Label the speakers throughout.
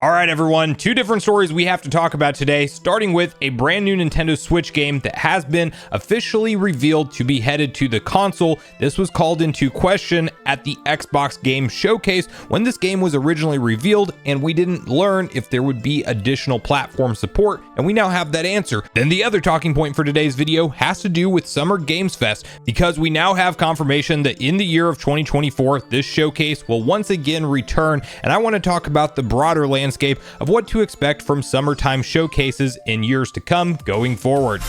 Speaker 1: All right, everyone, two different stories we have to talk about today, starting with a brand new Nintendo Switch game that has been officially revealed to be headed to the console. This was called into question at the Xbox Game Showcase when this game was originally revealed, and we didn't learn if there would be additional platform support, and we now have that answer. Then the other talking point for today's video has to do with Summer Games Fest, because we now have confirmation that in the year of 2024, this showcase will once again return, and I want to talk about the broader landscape of what to expect from summertime showcases in years to come going forward.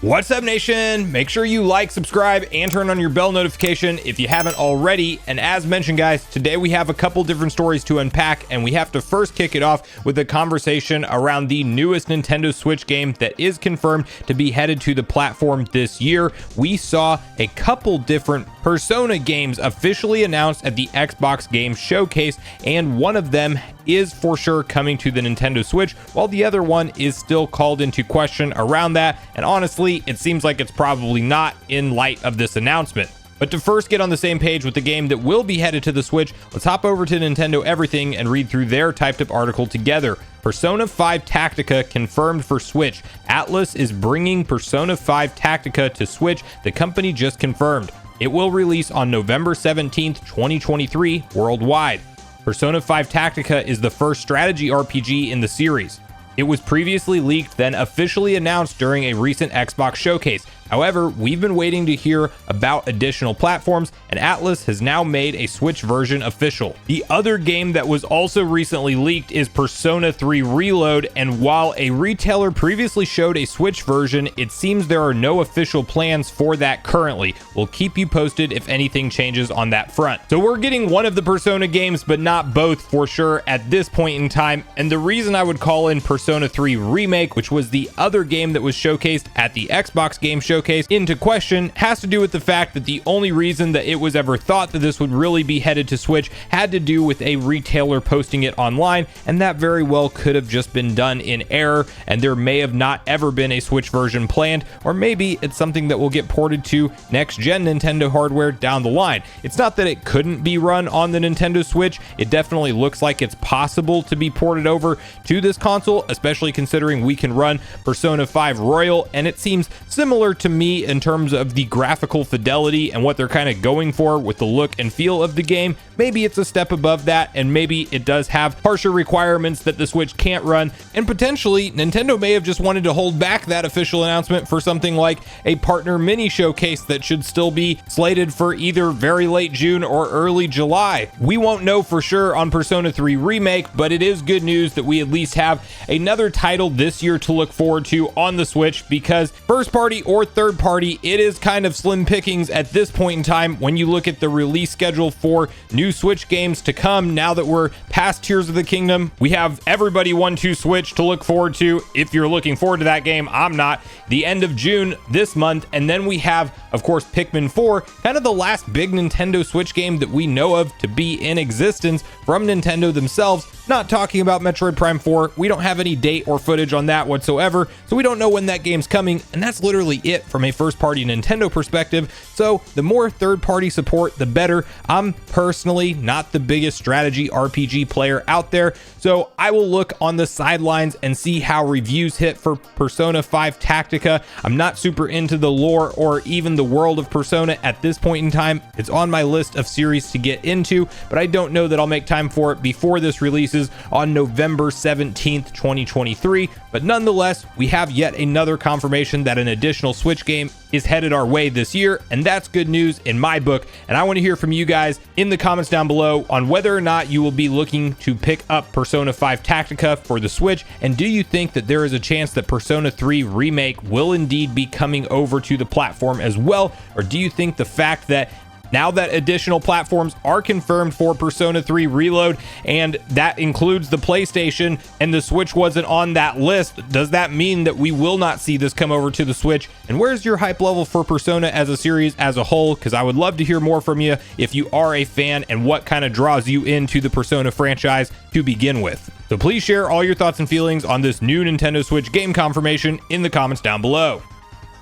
Speaker 1: What's up, nation? Make sure you like, subscribe, and turn on your bell notification if you haven't already. And as mentioned, guys, today we have a couple different stories to unpack, and we have to first kick it off with a conversation around the newest Nintendo Switch game that is confirmed to be headed to the platform this year. We saw a couple different Persona games officially announced at the Xbox Game Showcase, and one of them is for sure coming to the Nintendo Switch, while the other one is still called into question around that, and honestly, it seems like it's probably not in light of this announcement. But to first get on the same page with the game that will be headed to the Switch, let's hop over to Nintendo Everything and read through their typed up article together. Persona 5 Tactica confirmed for Switch. Atlus is bringing Persona 5 Tactica to Switch, the company just confirmed. It will release on November 17th, 2023 worldwide. Persona 5 Tactica is the first strategy RPG in the series. It was previously leaked, then officially announced during a recent Xbox showcase. However, we've been waiting to hear about additional platforms, and Atlus has now made a Switch version official. The other game that was also recently leaked is Persona 3 Reload, and while a retailer previously showed a Switch version, it seems there are no official plans for that currently. We'll keep you posted if anything changes on that front. So we're getting one of the Persona games, but not both for sure at this point in time, and the reason I would call in Persona 3 Remake, which was the other game that was showcased at the Xbox Game Showcase, into question, has to do with the fact that the only reason that it was ever thought that this would really be headed to Switch had to do with a retailer posting it online, and that very well could have just been done in error, and there may have not ever been a Switch version planned, or maybe it's something that will get ported to next-gen Nintendo hardware down the line. It's not that it couldn't be run on the Nintendo Switch. It definitely looks like it's possible to be ported over to this console, especially considering we can run Persona 5 Royal, and it seems similar to me in terms of the graphical fidelity and what they're kind of going for with the look and feel of the game. Maybe it's a step above that, and maybe it does have harsher requirements that the Switch can't run, and potentially Nintendo may have just wanted to hold back that official announcement for something like a partner mini showcase that should still be slated for either very late June or early July. We won't know for sure on Persona 3 Remake, but it is good news that we at least have another title this year to look forward to on the Switch, because first party or third party, it is kind of slim pickings at this point in time when you look at the release schedule for new Switch games to come. Now that we're past Tears of the Kingdom, we have Everybody 1-2 Switch to look forward to. If you're looking forward to that game, I'm not. The end of June this month, and then we have, of course, Pikmin 4, kind of the last big Nintendo Switch game that we know of to be in existence from Nintendo themselves. Not talking about Metroid Prime 4. We don't have any date or footage on that whatsoever, so we don't know when that game's coming, and that's literally it from a first-party Nintendo perspective. So the more third-party support, the better. I'm personally not the biggest strategy RPG player out there, so I will look on the sidelines and see how reviews hit for Persona 5 Tactica. I'm not super into the lore or even the world of Persona at this point in time. It's on my list of series to get into, but I don't know that I'll make time for it before this releases on November 17th, 2023. But nonetheless, we have yet another confirmation that an additional Switch game is headed our way this year, and that's good news in my book. And I want to hear from you guys in the comments down below on whether or not you will be looking to pick up Persona 5 Tactica for the Switch, and do you think that there is a chance that Persona 3 Remake will indeed be coming over to the platform as well, or do you think the fact that now that additional platforms are confirmed for Persona 3 Reload, and that includes the PlayStation, and the Switch wasn't on that list, does that mean that we will not see this come over to the Switch? And where's your hype level for Persona as a series as a whole? Because I would love to hear more from you if you are a fan, and what kind of draws you into the Persona franchise to begin with. So please share all your thoughts and feelings on this new Nintendo Switch game confirmation in the comments down below.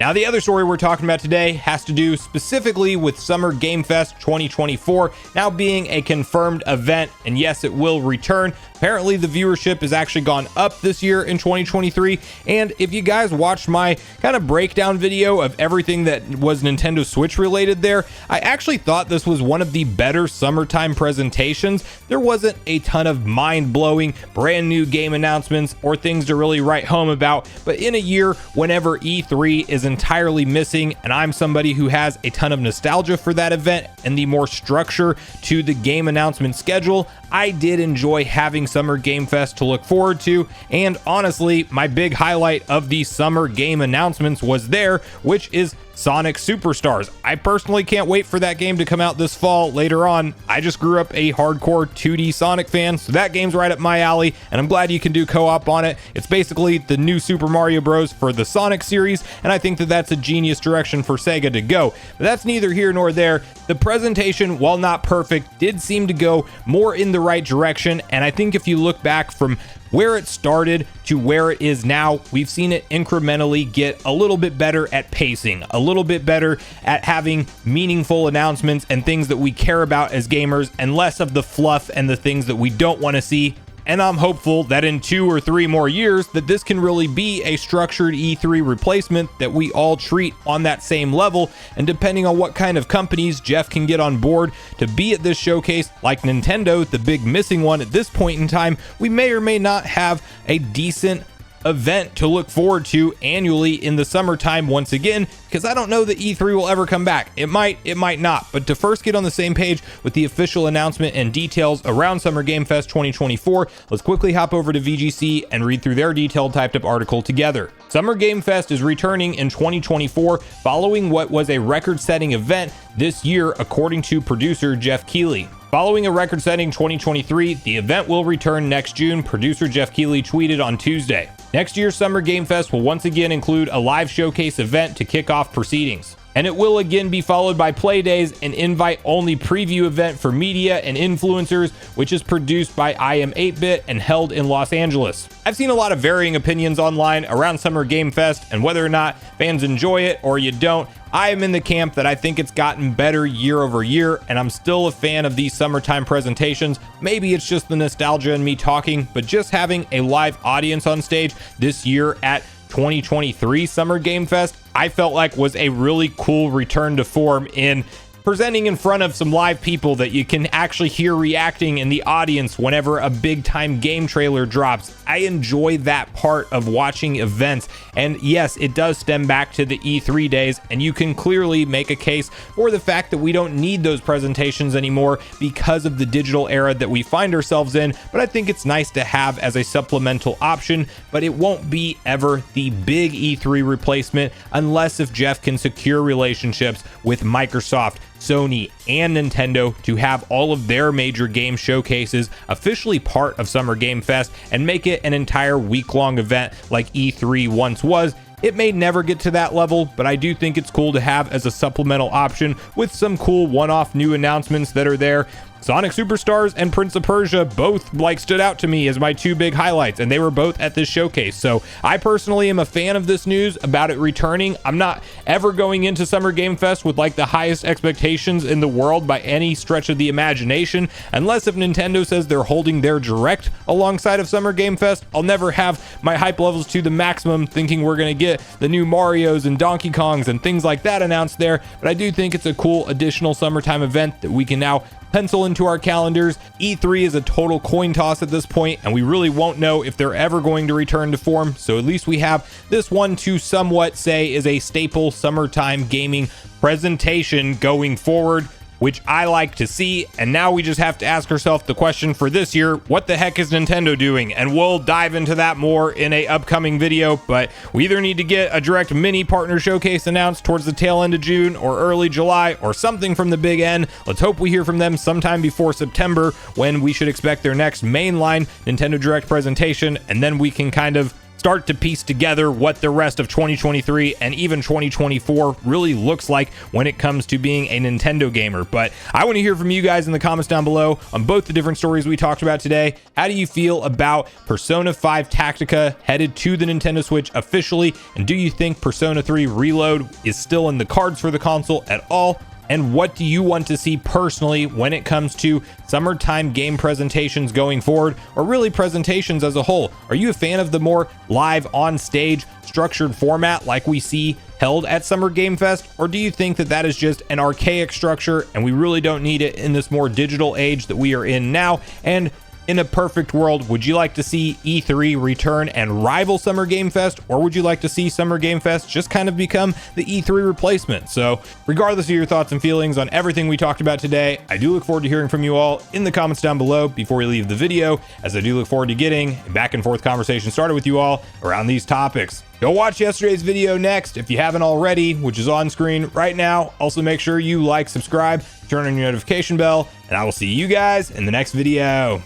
Speaker 1: Now, the other story we're talking about today has to do specifically with Summer Game Fest 2024 now being a confirmed event, and yes, it will return. Apparently, the viewership has actually gone up this year in 2023, and if you guys watched my kind of breakdown video of everything that was Nintendo Switch related there, I actually thought this was one of the better summertime presentations. There wasn't a ton of mind-blowing, brand new game announcements or things to really write home about, but in a year whenever E3 is entirely missing, and I'm somebody who has a ton of nostalgia for that event and the more structure to the game announcement schedule, I did enjoy having Summer Game Fest to look forward to. And honestly, my big highlight of the summer game announcements was there, which is Sonic Superstars. I personally can't wait for that game to come out this fall later on. I just grew up a hardcore 2D Sonic fan, so that game's right up my alley, and I'm glad you can do co-op on it. It's basically the new Super Mario Bros. For the Sonic series, and I think that that's a genius direction for Sega to go. But that's neither here nor there. The presentation, while not perfect, did seem to go more in the right direction, and I think if you look back from where it started to where it is now, we've seen it incrementally get a little bit better at pacing, a little bit better at having meaningful announcements and things that we care about as gamers, and less of the fluff and the things that we don't want to see. And I'm hopeful that in 2 or 3 more years that this can really be a structured E3 replacement that we all treat on that same level. And depending on what kind of companies Jeff can get on board to be at this showcase, like Nintendo, the big missing one at this point in time, we may or may not have a decent event to look forward to annually in the summertime once again, because I don't know that E3 will ever come back. It might not, but to first get on the same page with the official announcement and details around Summer Game Fest 2024, let's quickly hop over to VGC and read through their detailed typed up article together. Summer Game Fest is returning in 2024 following what was a record-setting event this year, according to producer Jeff Keighley. Following a record-setting 2023, the event will return next June, producer Jeff Keighley tweeted on Tuesday. Next year's Summer Game Fest will once again include a live showcase event to kick off proceedings. And it will again be followed by Play Days, an invite-only preview event for media and influencers, which is produced by IM8bit and held in Los Angeles. I've seen a lot of varying opinions online around Summer Game Fest and whether or not fans enjoy it or you don't. I am in the camp that I think it's gotten better year over year, and I'm still a fan of these summertime presentations. Maybe it's just the nostalgia in me talking, but just having a live audience on stage this year at 2023 Summer Game Fest, I felt like was a really cool return to form in presenting in front of some live people that you can actually hear reacting in the audience whenever a big time game trailer drops. I enjoy that part of watching events, and yes, it does stem back to the E3 days, and you can clearly make a case for the fact that we don't need those presentations anymore because of the digital era that we find ourselves in, but I think it's nice to have as a supplemental option, but it won't be ever the big E3 replacement unless if Jeff can secure relationships with Microsoft, Sony, and Nintendo to have all of their major game showcases officially part of Summer Game Fest and make it an entire week-long event like E3 once was. It may never get to that level, but I do think it's cool to have as a supplemental option with some cool one-off new announcements that are there. Sonic Superstars and Prince of Persia both stood out to me as my 2 big highlights, and they were both at this showcase. So I personally am a fan of this news about it returning. I'm not ever going into Summer Game Fest with the highest expectations in the world by any stretch of the imagination, unless if Nintendo says they're holding their direct alongside of Summer Game Fest. I'll never have my hype levels to the maximum thinking we're going to get the new Marios and Donkey Kongs and things like that announced there, but I do think it's a cool additional summertime event that we can now pencil into our calendars. E3 is a total coin toss at this point, and we really won't know if they're ever going to return to form, so at least we have this one to somewhat say is a staple summertime gaming presentation going forward, which I like to see. And now we just have to ask ourselves the question for this year: what the heck is Nintendo doing? And we'll dive into that more in a upcoming video, but we either need to get a direct mini partner showcase announced towards the tail end of June or early July, or something from the big end. Let's hope we hear from them sometime before September, when we should expect their next mainline Nintendo Direct presentation, and then we can kind of start to piece together what the rest of 2023 and even 2024 really looks like when it comes to being a Nintendo gamer. But I want to hear from you guys in the comments down below on both the different stories we talked about today. How do you feel about Persona 5 Tactica headed to the Nintendo Switch officially? And do you think Persona 3 Reload is still in the cards for the console at all? And what do you want to see personally when it comes to summertime game presentations going forward, or really presentations as a whole? Are you a fan of the more live on stage structured format like we see held at Summer Game Fest? Or do you think that that is just an archaic structure and we really don't need it in this more digital age that we are in now? And in a perfect world, would you like to see E3 return and rival Summer Game Fest, or would you like to see Summer Game Fest just kind of become the E3 replacement? So regardless of your thoughts and feelings on everything we talked about today, I do look forward to hearing from you all in the comments down below before we leave the video, as I do look forward to getting a back and forth conversation started with you all around these topics. Go watch yesterday's video next if you haven't already, which is on screen right now. Also make sure you like, subscribe, turn on your notification bell, and I will see you guys in the next video.